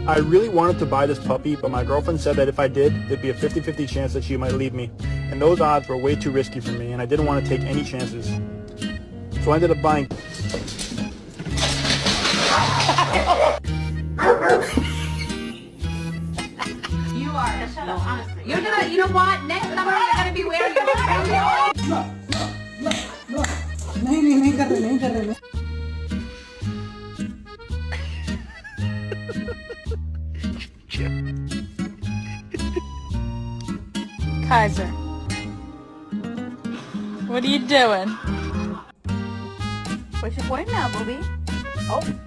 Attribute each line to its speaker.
Speaker 1: I really wanted to buy this puppy, but my girlfriend said that if I did, there'd be a 50-50 chance that she might leave me. And those odds were way too risky for me, and I didn't want to take any chances. So I ended up buying...
Speaker 2: You are. Shut up, honestly. You're gonna, you know what? Next summer you're gonna be wearing your
Speaker 3: नहीं कर रहे
Speaker 4: Kaiser, what are you doing?
Speaker 2: What's your point now, booby? Oh.